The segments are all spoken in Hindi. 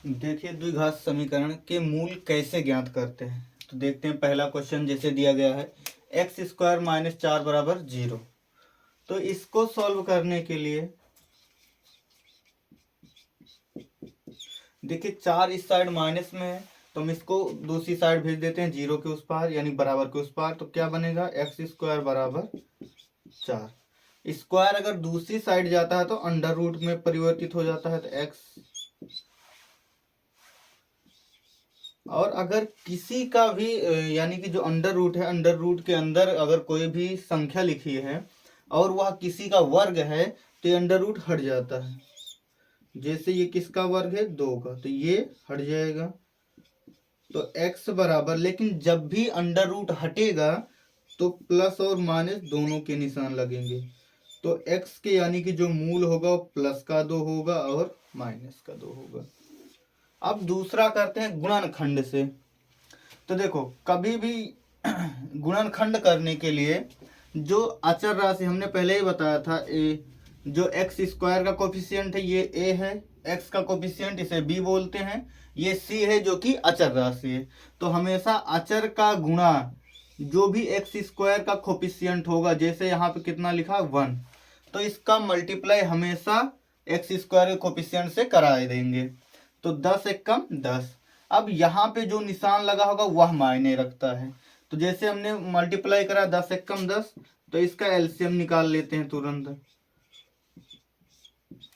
देखिए, द्विघात समीकरण के मूल कैसे ज्ञात करते हैं। तो देखते हैं, पहला क्वेश्चन जैसे दिया गया है एक्स स्क्वायर माइनस 4 बराबर 0। तो इसको सॉल्व करने के लिए देखिए 4 इस साइड माइनस में है, तो हम इसको दूसरी साइड भेज देते हैं 0 के उस पार यानी बराबर के उस पार। तो क्या बनेगा, एक्स स्क्वायर बराबर 4। स्क्वायर अगर दूसरी साइड जाता है तो अंडर रूट में परिवर्तित हो जाता है, तो एक्स। और अगर किसी का भी यानी कि जो अंडर रूट है, अंडर रूट के अंदर अगर कोई भी संख्या लिखी है और वह किसी का वर्ग है तो ये अंडर रूट हट जाता है। जैसे ये किसका वर्ग है, 2 का, तो ये हट जाएगा। तो x बराबर, लेकिन जब भी अंडर रूट हटेगा तो प्लस और माइनस दोनों के निशान लगेंगे। तो x के यानी कि जो मूल होगा वो प्लस का 2 होगा और माइनस का 2 होगा। अब दूसरा करते हैं गुणनखंड से। तो देखो, कभी भी गुणनखंड करने के लिए जो अचर राशि हमने पहले ही बताया था, ए, जो एक्स स्क्वायर का कोफिशिएंट है ये ए है, एक्स का कोफिशिएंट इसे बी बोलते हैं, ये सी है जो कि अचर राशि है। तो हमेशा अचर का गुणा जो भी एक्स स्क्वायर का कोफिशिएंट होगा, जैसे यहाँ पे कितना लिखा 1, तो इसका मल्टीप्लाई हमेशा एक्स स्क्वायर के कोफिशिएंट से करा देंगे। तो 10 एकम 10। अब यहाँ पे जो निशान लगा होगा वह मायने रखता है। तो जैसे हमने मल्टीप्लाई करा 10 एकम 10, तो इसका एलसीएम निकाल लेते हैं तुरंत।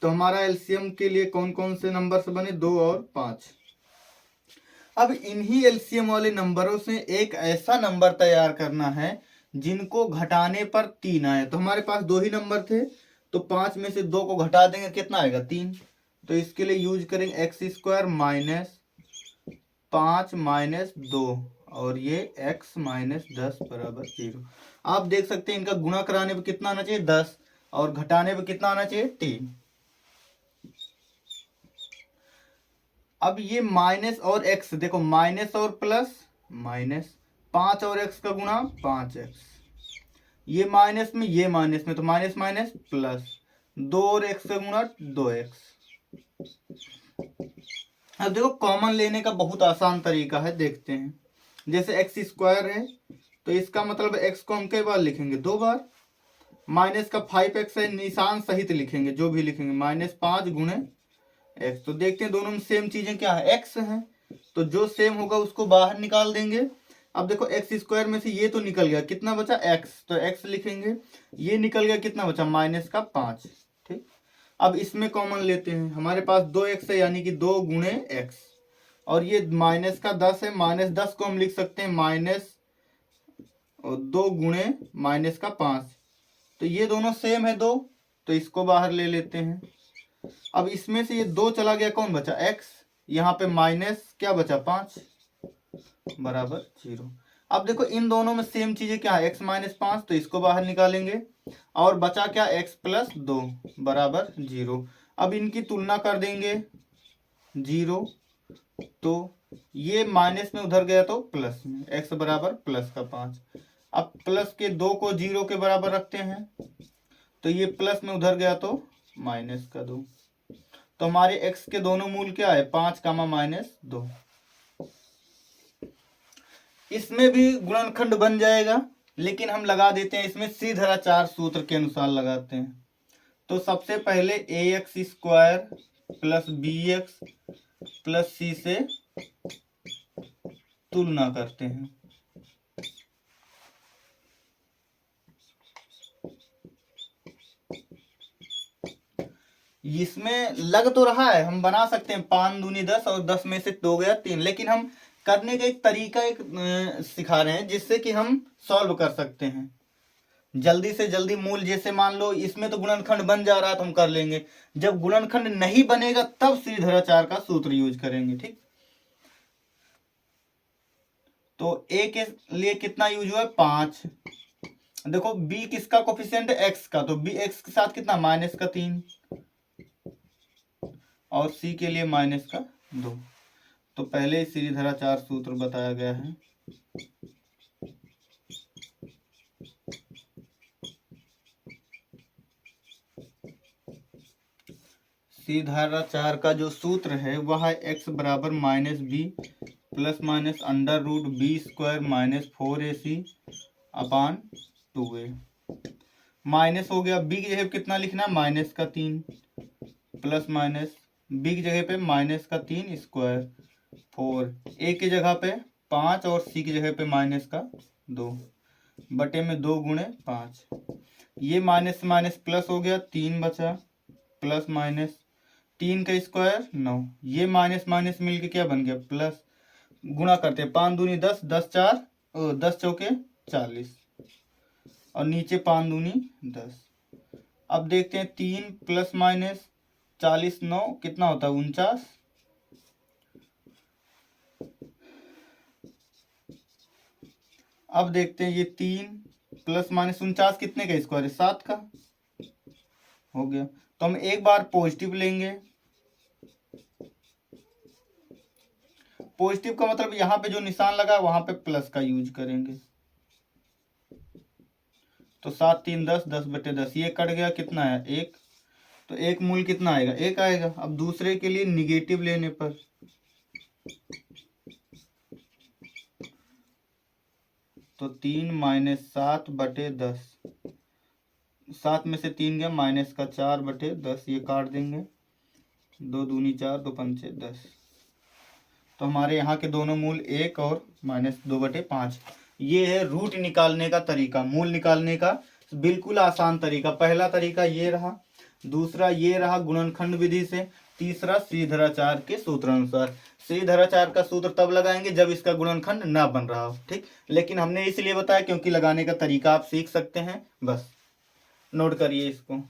तो हमारा एलसीएम के लिए कौन कौन से नंबर से बने, 2 और 5। अब इन्हीं एलसीएम वाले नंबरों से एक ऐसा नंबर तैयार करना है जिनको घटाने पर 3 आए। तो हमारे पास 2 ही नंबर थे, तो 5 में से 2 को घटा देंगे, कितना आएगा, 3। तो इसके लिए यूज करेंगे एक्स स्क्वायर माइनस 5 माइनस 2 और ये x माइनस 10 बराबर 0। आप देख सकते हैं इनका गुणा कराने पे कितना आना चाहिए, 10, और घटाने पे कितना आना चाहिए, 3। अब ये माइनस और x, देखो माइनस और प्लस माइनस, 5 और x का गुणा 5x, ये माइनस में ये माइनस में, तो माइनस माइनस प्लस, 2 और x का गुणा 2x। अब देखो कॉमन लेने का बहुत आसान तरीका है, देखते हैं। जैसे एक्स स्क्वायर है तो इसका मतलब एक्स को हम कई बार लिखेंगे, 2 बार। माइनस का 5x है, निशान सहित लिखेंगे, जो भी लिखेंगे, -5 गुणे एक्स। तो देखते हैं दोनों में सेम चीजें क्या है, एक्स है, तो जो सेम होगा उसको बाहर निकाल देंगे। अब देखो एक्स स्क्वायर में से ये तो निकल गया, कितना बचा, एक्स, तो एक्स लिखेंगे। ये निकल गया, कितना बचा, -5। ठीक। अब इसमें कॉमन लेते हैं, हमारे पास 2x है यानी कि 2 गुणे एक्स, और ये माइनस का 10 है, -10 को हम लिख सकते हैं माइनस 2 गुणे माइनस का 5। तो ये दोनों सेम है 2, तो इसको बाहर ले लेते हैं। अब इसमें से ये 2 चला गया, कौन बचा, x, यहाँ पे माइनस क्या बचा, 5 बराबर 0। अब देखो इन दोनों में सेम चीजें क्या है, x माइनस 5, तो इसको बाहर निकालेंगे, और बचा क्या, x प्लस 2 बराबर 0। अब इनकी तुलना कर देंगे 0, तो ये माइनस में उधर गया तो प्लस में, x बराबर प्लस का 5। अब प्लस के 2 को 0 के बराबर रखते हैं, तो ये प्लस में उधर गया तो माइनस का 2। तो हमारे x के दोनों मूल क्या है, 5 कामा -2। इसमें भी गुणनखंड बन जाएगा, लेकिन हम लगा देते हैं इसमें श्रीधराचार्य सूत्र के अनुसार लगाते हैं। तो सबसे पहले ax square plus bx plus c से तुलना करते हैं। इसमें लग तो रहा है, हम बना सकते हैं 5 दूनी 10 और 10 में से 2 गया 3, लेकिन हम करने का एक तरीका सिखा रहे हैं जिससे कि हम सॉल्व कर सकते हैं जल्दी से जल्दी मूल। जैसे मान लो इसमें तो गुणनखंड बन जा रहा है तो हम कर लेंगे, जब गुणनखंड नहीं बनेगा तब श्रीधराचार्य का सूत्र यूज करेंगे। ठीक। तो a के लिए कितना यूज हुआ है, 5। देखो b किसका कोफिशिएंट है, x का, तो b x के साथ कितना, -3, और c के लिए -2। तो पहले श्रीधराचार्य सूत्र बताया गया है। श्रीधराचार का जो सूत्र है वह है x बराबर -b plus minus under root B square -4ac upon 2a। Minus हो गया, b की जगह पे कितना लिखना है, -3 प्लस माइनस b की जगह पे -3 स्क्वायर 4, a की जगह पे 5 और c की जगह पे -2 बटे में 2 गुणे 5। ये माइनस माइनस प्लस हो गया, 3 बचा प्लस माइनस 3 का स्क्वायर 9। ये माइनस माइनस मिलके क्या बन गया प्लस, गुणा करते हैं 5 दूनी 10, 10 चौके 40 और नीचे 5 दूनी 10। अब देखते हैं 3 प्लस माइनस 40 9 कितना होता है 49। अब देखते हैं ये 3 प्लस माइनस 49 कितने का स्क्वायर है 7 का, हो गया। तो हम एक बार पॉजिटिव लेंगे, पॉजिटिव का मतलब यहाँ पे जो निशान लगा है वहां पे प्लस का यूज करेंगे। तो 7 3 10, 10 बटे 10, ये कट गया कितना है 1, तो एक मूल कितना आएगा 1 आएगा। अब दूसरे के लिए निगेटिव लेने पर तो 3 - 7 बटे 10, 7 में से 3 गया माइनस का 4 बटे 10, ये काट देंगे 2 दूनी 4 2 पंचे 10। तो हमारे यहाँ के दोनों मूल 1 और -2/5। ये है रूट निकालने का तरीका, मूल निकालने का बिल्कुल आसान तरीका। पहला तरीका ये रहा, दूसरा ये रहा गुणनखंड विधि से, तीसरा श्रीधराचार के सूत्र अनुसार। श्रीधराचार का सूत्र तब लगाएंगे जब इसका गुणनखंड ना बन रहा हो, ठीक। लेकिन हमने इसलिए बताया क्योंकि लगाने का तरीका आप सीख सकते हैं, बस नोट करिए इसको।